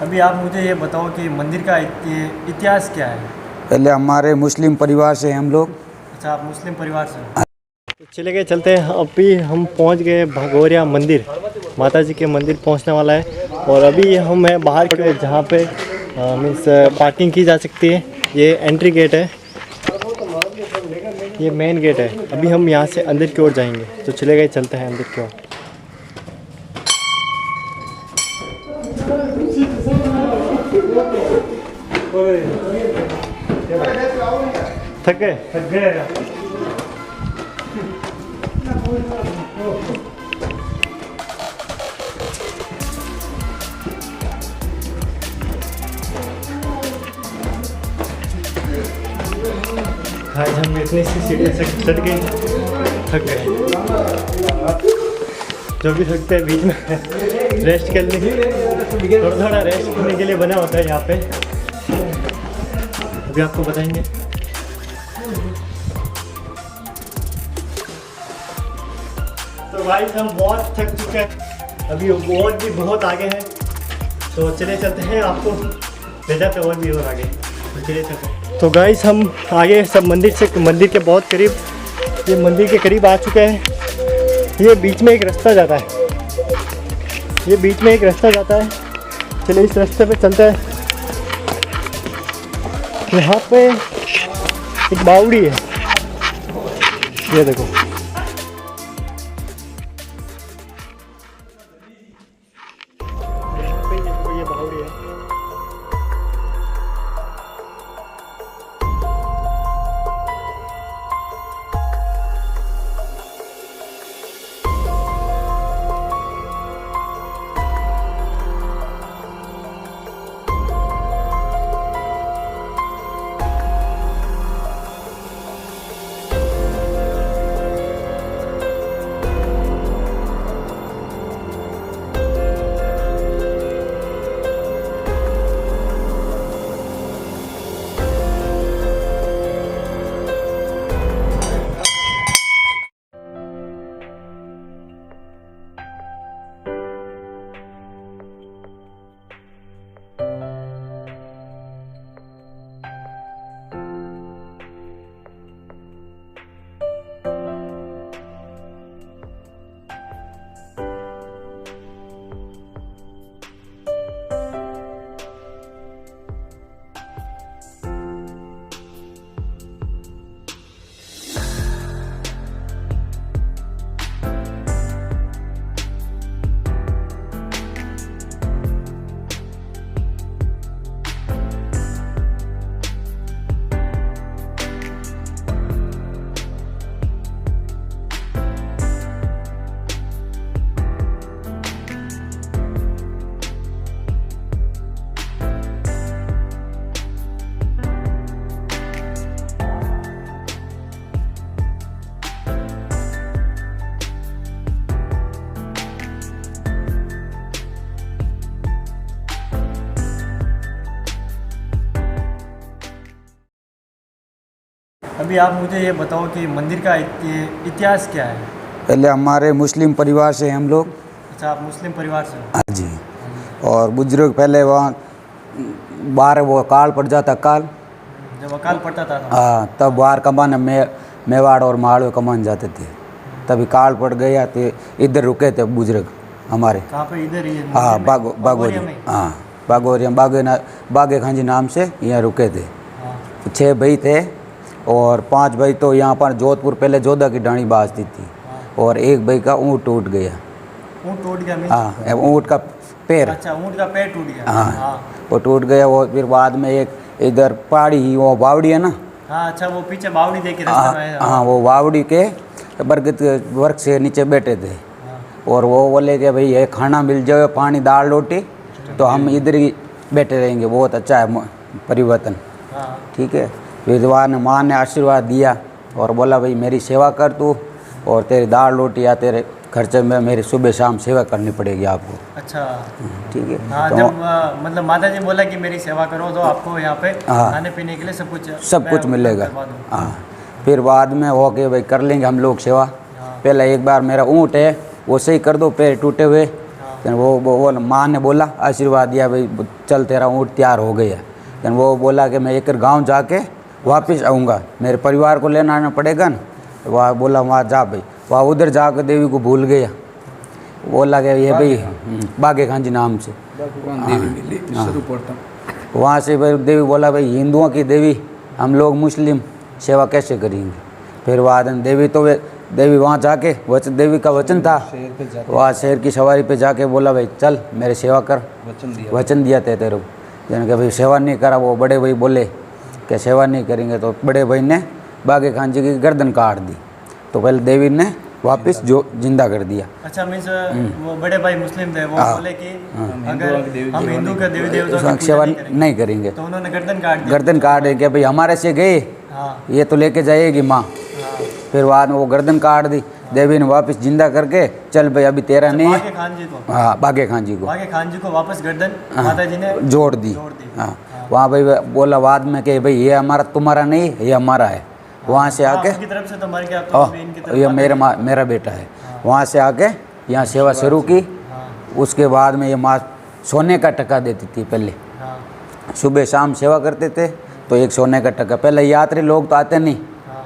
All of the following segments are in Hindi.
अभी आप मुझे ये बताओ कि मंदिर का इतिहास क्या है। पहले हमारे मुस्लिम परिवार से हम लोग। अच्छा, आप मुस्लिम परिवार से हो। तो चले गए, चलते हैं। अभी हम पहुंच गए भगोरिया मंदिर, माता जी के मंदिर पहुंचने वाला है। और अभी हम हैं बाहर के, जहाँ पे मीन्स पार्किंग की जा सकती है। ये एंट्री गेट है, ये मेन गेट है। अभी हम यहाँ से अंदर की ओर जाएंगे, तो चले गए, चलते हैं अंदर की ओर। थक गए। आज हम इतनी सी सीढ़ी से चढ़ गए, थक गए। जो भी थकते हैं बीच में रेस्ट करने के लिए, थोड़ा रेस्ट करने के लिए बना होता है यहाँ पे। अभी आपको बताएंगे। तो भाई हम बहुत थक चुके हैं, अभी और भी बहुत आगे हैं। तो चले चलते हैं, आपको ले जाते और भी और आगे। तो चले चलते हैं। तो गाइस हम आगे सब मंदिर के बहुत करीब, ये मंदिर के करीब आ चुके हैं। ये बीच में एक रास्ता जाता है, चलिए इस रास्ते पे चलते हैं। यहाँ पे एक बावड़ी है, ये देखो। ये बावड़ी है। अभी आप मुझे ये बताओ कि मंदिर का इतिहास क्या है। पहले हमारे मुस्लिम परिवार से हम लोग। अच्छा, आप मुस्लिम परिवार से हो। हाँ जी। और बुजुर्ग पहले वहाँ बाहर वो अकाल पड़ जाता, जब अकाल पड़ता था हाँ, तब बाहर कमान मेवाड़ और मालवे कमान जाते थे। तभी काल पड़ गया तो इधर रुके थे बुजुर्ग हमारे। कहाँ पे? इधर ही? हाँ, बागोरिया। हाँ, बागोरिया बागे खांजी नाम से यहाँ रुके थे। 6 भाई थे और 5 भाई तो यहाँ पर जोधपुर पहले जोधा की डाणी बाजती थी। और एक भाई का ऊँट टूट गया। ऊँट टूट गया? हाँ, ऊँट का पैर। अच्छा, ऊँट का पैर टूट गया। हाँ, वो टूट गया। वो फिर बाद में एक इधर पहाड़ी, वो बावड़ी है ना। हाँ, अच्छा, वो पीछे बावड़ी देखी रास्ते में। हाँ, वो बावड़ी के बरगद के वृक्ष से नीचे बैठे थे। और वो बोले कि भाई ये खाना मिल जाए, पानी दाल रोटी, तो हम इधर ही बैठे रहेंगे। बहुत अच्छा है परिवर्तन। ठीक है। फिर माँ ने आशीर्वाद दिया और बोला भाई मेरी सेवा कर तू, और तेरी दाल रोटी या तेरे खर्चे में मेरी सुबह शाम सेवा करनी पड़ेगी आपको। अच्छा, ठीक है। हाँ, तो जब मतलब माता जी बोला कि मेरी सेवा करो तो आपको यहाँ पे खाने पीने के लिए सब कुछ मिलेगा। हाँ, फिर बाद में हो के भाई कर लेंगे हम लोग सेवा। पहले एक बार मेरा ऊँट है वो सही कर दो, पैर टूटे हुए, लेकिन वो माँ ने बोला, आशीर्वाद दिया, भाई चल तेरा ऊँट तैयार हो गया। लेकिन वो बोला कि मैं एक गांव जाके वापस आऊँगा, मेरे परिवार को लेना आना पड़ेगा ना। तो वहाँ बोला वहाँ जा भाई, वहाँ उधर जाकर देवी को भूल गया। बोला कि ये भाई बागे खान जी नाम से वहाँ से भाई देवी बोला, भाई हिंदुओं की देवी, हम लोग मुस्लिम सेवा कैसे करेंगे। फिर बाद में देवी वहाँ जाके देवी का वचन था, वहाँ शेर की सवारी पे जाके बोला, भाई चल मेरे सेवा कर, वचन दिया थे तेरे को। यानी कि भाई सेवा नहीं करा, वो बड़े भाई बोले कि सेवा नहीं करेंगे। तो बड़े भाई ने बागे खान जी की गर्दन काट दी। तो पहले देवी ने वापस जो जिंदा कर दिया। अच्छा, मीन्स वो बड़े भाई मुस्लिम थे, वो बोले कि अगर हम हिंदू का देवी देवता की सेवा नहीं करेंगे, तो उन्होंने गर्दन काट दी। गर्दन काट दे कि भाई हमारे से गए, ये तो लेके जाएगी माँ। फिर बाद में वो गर्दन काट दी। देवी ने वापस जिंदा करके, चल भाई अभी तेरा नहीं है। बागे खान जी को, हाँ बागे खान जी को, बागे खान जी को वापस गर्दन माता जी ने जोड़ दी। हाँ वहाँ भाई बोला बाद में कि भाई ये हमारा तुम्हारा नहीं, ये हमारा है। वहाँ से आके की तरफ से तो मर गया, तो अभी इनकी तरफ ये मेरा बेटा है। वहाँ से आके यहाँ सेवा शुरू की। उसके बाद में ये माँ सोने का टका देती थी। पहले सुबह शाम सेवा करते थे, तो एक सोने का टका। पहले यात्री लोग तो आते नहीं,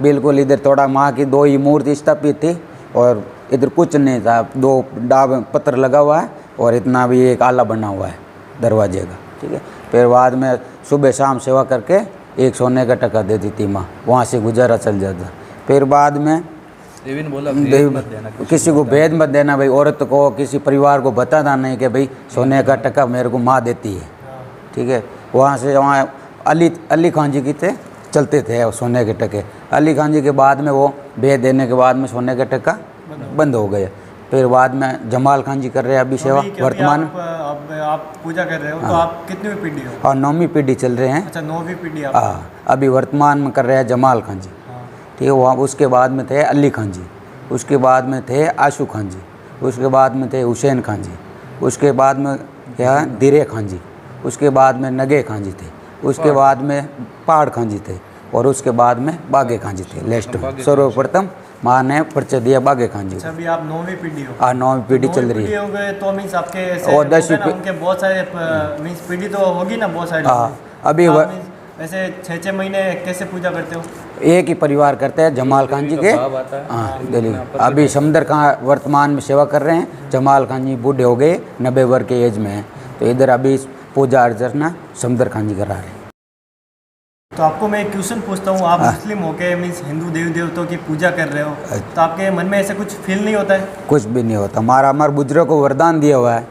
बिल्कुल इधर थोड़ा माँ की 2 ही मूर्ति स्थापित थी और इधर कुछ नहीं था। 2 डाब पत्थर लगा हुआ है और इतना भी एक आला बना हुआ है दरवाजे का, ठीक है। फिर बाद में सुबह शाम सेवा करके एक सोने का टका देती थी माँ, वहाँ से गुजारा चल जाता। फिर बाद में देवी ने बोला किसी को भेद मत देना भाई, औरत को किसी परिवार को बताना नहीं कि भाई सोने का टका मेरे को माँ देती है, ठीक है। वहाँ से वहाँ अली खान जी की थे, चलते थे सोने के टके। अली खान जी के बाद में वो भेद देने के बाद में सोने का टका बंद हो गया। फिर बाद में जमाल खान जी कर रहे हैं अभी सेवा वर्तमान। आप पूजा कर रहे हो, तो आप कितनी पीढ़ी हो? और 9वीं पीढ़ी चल रहे हैं। अच्छा, 9वीं पीढ़ी। हाँ अभी वर्तमान में कर रहे हैं जमाल खान जी, ठीक है। वहाँ उसके बाद में थे अली खान जी, उसके बाद में थे आशू खान जी, उसके बाद में थे हुसैन खान जी, उसके बाद में क्या दिरे खान जी, उसके बाद में नगे खान जी थे, उसके बाद में पहाड़ खान जी थे और उसके बाद में बागे खान जी थे। लास्ट में सर्वप्रथम माँ ने परिचय दिया बागे खान जी। अच्छा, अभी आप 9वीं पीढ़ी हो? हाँ 9वीं पीढ़ी चल रही है। हो गए तो मीन्स आपके ऐसे और 10वीं उनके बहुत सारे मीन्स पीढ़ी तो होगी ना, बहुत सारे। हाँ अभी वैसे 6-6 महीने कैसे पूजा करते हो? एक ही परिवार करते हैं, जमाल खान जी के। हाँ दिल्ली अभी समदर खान वर्तमान में सेवा कर रहे हैं। जमाल खान जी बूढ़े हो गए, 90 वर्ष के एज में हैं, तो इधर अभी पूजा अर्चना समदर खान जी करा रहे हैं। तो आपको मैं एक क्वेश्चन पूछता हूँ, आप मुस्लिम होके मीन्स हिंदू देवी देवताओं की पूजा कर रहे हो, तो आपके मन में ऐसा कुछ फील नहीं होता है? कुछ भी नहीं होता। हमारे बुजुर्गों को वरदान दिया हुआ है।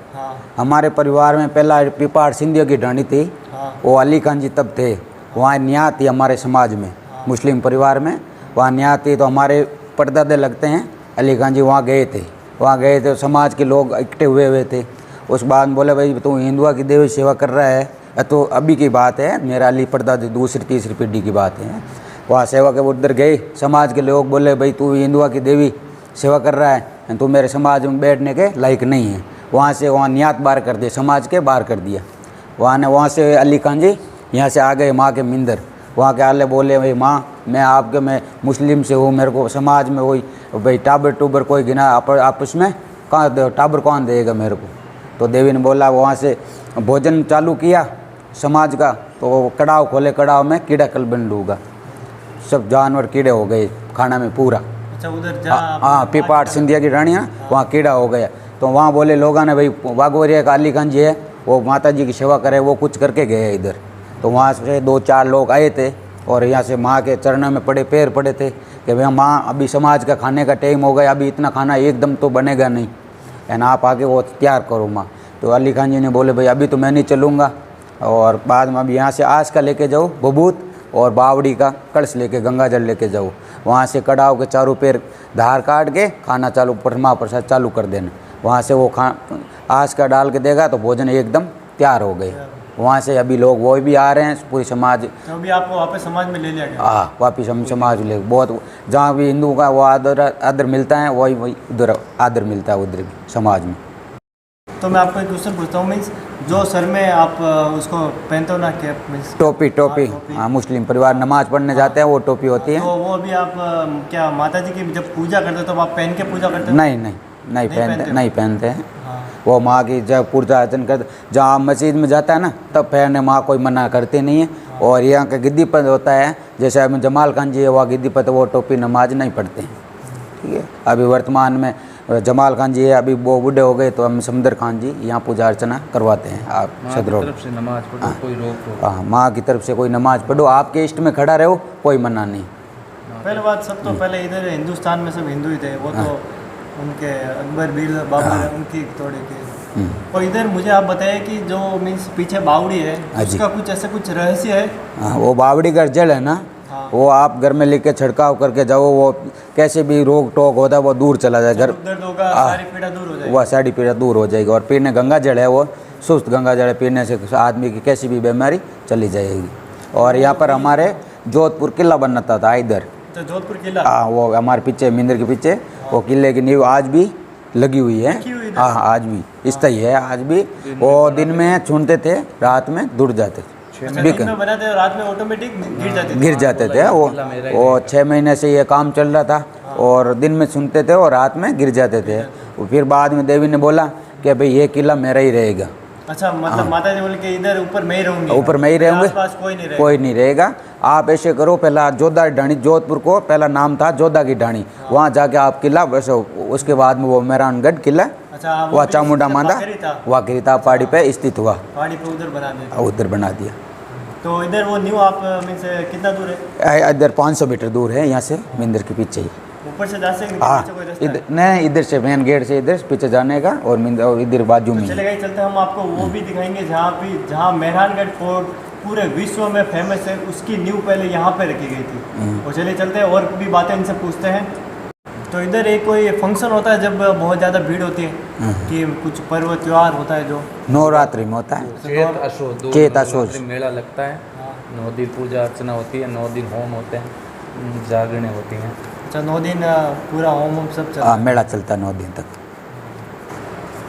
हमारे परिवार में पहला पिपाड़ सिंधियों की ढाणी थी, वो अली खान जी तब थे। वहाँ न्याय थी हमारे समाज में, मुस्लिम परिवार में वहाँ न्याय थी। तो हमारे परदादे लगते हैं अली खान जी वहाँ गए थे, तो समाज के लोग इकट्ठे हुए थे। उस बाद बोले भाई तू हिंदुआ की देवी सेवा कर रहा है, तो अभी की बात है, मेरा अली परदादे 2री-3री पीढ़ी की बात है। वहाँ सेवा के उधर गए, समाज के लोग बोले भाई तू हिंदुआ की देवी सेवा कर रहा है, तू मेरे समाज में बैठने के लायक नहीं है। वहाँ नियात बाहर कर दिया, समाज के बाहर कर दिया। वहाँ से अली खान जी यहाँ से आ गए माँ के मिंदर। वहाँ के आले बोले भाई माँ मैं मुस्लिम से हूँ, मेरे को समाज में वही भाई टाबर कोई गिना आपस में कहाँ टाबर कौन देगा मेरे को। तो देवी ने बोला, वहाँ से भोजन चालू किया समाज का, तो कड़ाव खोले, कड़ाव में कीड़ा कलबन डूबा, सब जानवर कीड़े हो गए खाना में पूरा। अच्छा, उधर हाँ पिपाड़ सिंधिया की रानी है, वहाँ कीड़ा हो गया। तो वहाँ बोले लोगों ने भाई वाघोरिया का अली खान जी है, वो माता जी की सेवा करे, वो कुछ करके गए इधर। तो वहाँ से 2-4 लोग आए थे और यहाँ से माँ के चरणों में पैर पड़े थे कि भैया माँ अभी समाज का खाने का टाइम हो गया, अभी इतना खाना एकदम तो बनेगा नहीं, एंड आप आके वो तैयार करो माँ। तो अली खान जी ने बोले भाई अभी तो मैं नहीं चलूँगा, और बाद में अभी यहाँ से आस का लेके जाओ बबूत और बावड़ी का कलश लेके गंगा जल लेके जाओ। वहाँ से कड़ाव के चारों पैर धार काट के खाना चालू परमा प्रसाद चालू कर देना। वहाँ से वो आस का डाल के देगा तो भोजन एकदम तैयार हो गए। वहाँ से अभी लोग वो भी आ रहे हैं, पूरी समाज। तो अभी आपको वापस समाज में ले लिया गया? हाँ वापिस हम समाज ले, बहुत जहाँ भी हिंदू का वो आदर मिलता है, वही उधर आदर मिलता है उधर भी समाज में। तो मैं आपको एक क्वेश्चन पूछता हूँ, मीन्स जो सर में आप उसको पहनते हो ना, कैप मीन्स टोपी। हाँ मुस्लिम परिवार नमाज पढ़ने जाते हैं, वो टोपी होती है। तो वो अभी आप क्या माता जी की जब पूजा करते हो तो आप पहन के पूजा करते हो? नहीं पहनते हैं। वो माँ की जब पूजा अर्चन कर, जहाँ मस्जिद में जाता है ना तब पहनने माँ कोई मना करते नहीं है। और यहाँ का गिद्दीपत होता है, जैसे अभी जमाल खान जी है वह गिद्दीपत, वो टोपी नमाज नहीं पढ़ते हैं, ठीक है। अभी वर्तमान में जमाल खान जी है, अभी वो बूढ़े हो गए तो हम समदर खान जी यहाँ पूजा अर्चना करवाते हैं। आप सदरों तरफ से नमाज पढ़ो, कोई रोक हाँ, माँ की तरफ से कोई नमाज पढ़ो, आपके इष्ट में खड़ा रहो, कोई मना नहीं। पहले बात, सब तो पहले इधर हिंदुस्तान में सब हिंदू ही थे, वो तो उनके अकबर बीर बाबर उनकी थोड़ी थी। और इधर मुझे आप बताइए कि जो मीन्स पीछे बावड़ी है उसका कुछ ऐसा कुछ रहस्य है? हाँ, वो बावड़ी का जल है ना, हाँ। वो आप घर में लेके छिड़काव करके जाओ, वो कैसे भी रोग टोक होता है वो दूर चला जाए, घर दर्द होगा, सारी पीड़ा दूर हो जाएगी, वह सारी पीड़ा दूर हो जाएगी। और पीने गंगा जल है, वो सुस्त गंगा जल पीने से आदमी की कैसी भी बीमारी चली जाएगी। और यहाँ पर हमारे जोधपुर किला बनता था इधर, तो जोधपुर किला, हाँ, वो हमारे पीछे मंदिर के पीछे वो किले की नींव आज भी लगी हुई है। हाँ, आज भी स्थायी है, आज भी। वो दिन में छूनते थे, रात में दूर जाते थे, दिन में बनाते थे, रात में ऑटोमेटिक गिर जाते थे। वो 6 महीने से ये काम चल रहा था, और दिन में सुनते थे और रात में गिर जाते थे। फिर बाद में देवी ने बोला कि भाई ये किला मेरा ही रहेगा। अच्छा, मतलब माता जी बोले कि इधर ऊपर मैं ही रहूंगी, ऊपर मैं ही रहूंगी, आसपास कोई नहीं रहेगा। आप ऐसे करो, पहला जोधा ढाणी, जोधपुर को पहला नाम था जोधा की ढाणी, वहाँ जाके आप किला वैसे, उसके बाद में वो मेहरानगढ़ किला, अच्छा, वह चामुंडा माता वहाँ गिरिता पहाड़ी पे स्थित हुआ, पहाड़ी पे उधर बना दिया, उधर बना दिया। तो इधर वो न्यू आप मीन्स कितना दूर है? इधर 500 मीटर दूर है यहाँ से, मंदिर के पीछे ही। ऊपर से जा सकते हाँ, कोई रास्ता है? इधर नहीं, इधर से मेन गेट से इधर पीछे जाने का, और इधर बाजू में। चलेगा ही, चलते हम आपको वो भी दिखाएंगे जहाँ मेहरानगढ़ फोर्ट पूरे विश्व में फेमस है, उसकी नींव पहले यहाँ पे रखी गई थी। तो चलिए चलते हैं और भी बातें इनसे पूछते हैं। तो इधर एक कोई फंक्शन होता है जब बहुत ज़्यादा भीड़ होती है, कि कुछ पर्व त्यौहार होता है जो नवरात्रि में होता है, चैत अशोच मेला लगता है, 9 दिन पूजा अर्चना होती है, 9 दिन होम होते हैं, जागरणें होती हैं। अच्छा, 9 दिन पूरा होम सब चलता है? मेला चलता है 9 दिन तक।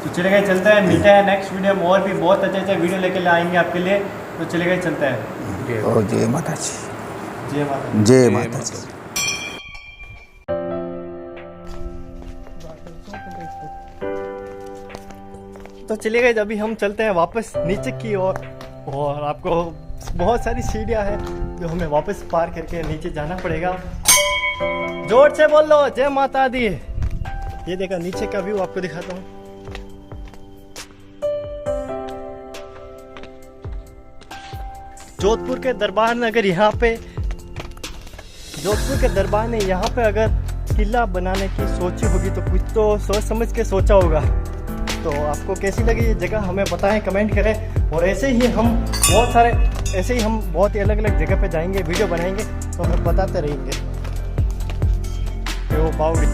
तो चलेगा चलते हैं, मिलते हैं नेक्स्ट वीडियो में, और भी बहुत अच्छे वीडियो लेके आएंगे आपके लिए। तो चलेगा चलते हैं। ओ जय माता जी, जय माता, जय माता जी। तो चलिए गाइस, अभी हम चलते हैं वापस नीचे की ओर, और आपको बहुत सारी सीढ़ियां हैं जो हमें वापस पार करके नीचे जाना पड़ेगा। जोर से बोल लो जय माता दी। ये देखा नीचे का व्यू आपको दिखाता हूँ। जोधपुर के दरबार ने अगर यहाँ पे, जोधपुर के दरबार ने यहाँ पे अगर किला बनाने की सोची होगी तो कुछ तो सोच समझ के सोचा होगा। तो आपको कैसी लगी ये जगह हमें बताएं, कमेंट करें। और ऐसे ही हम बहुत ही अलग अलग जगह पे जाएंगे, वीडियो बनाएंगे, तो हमें बताते रहेंगे। वो बावड़ी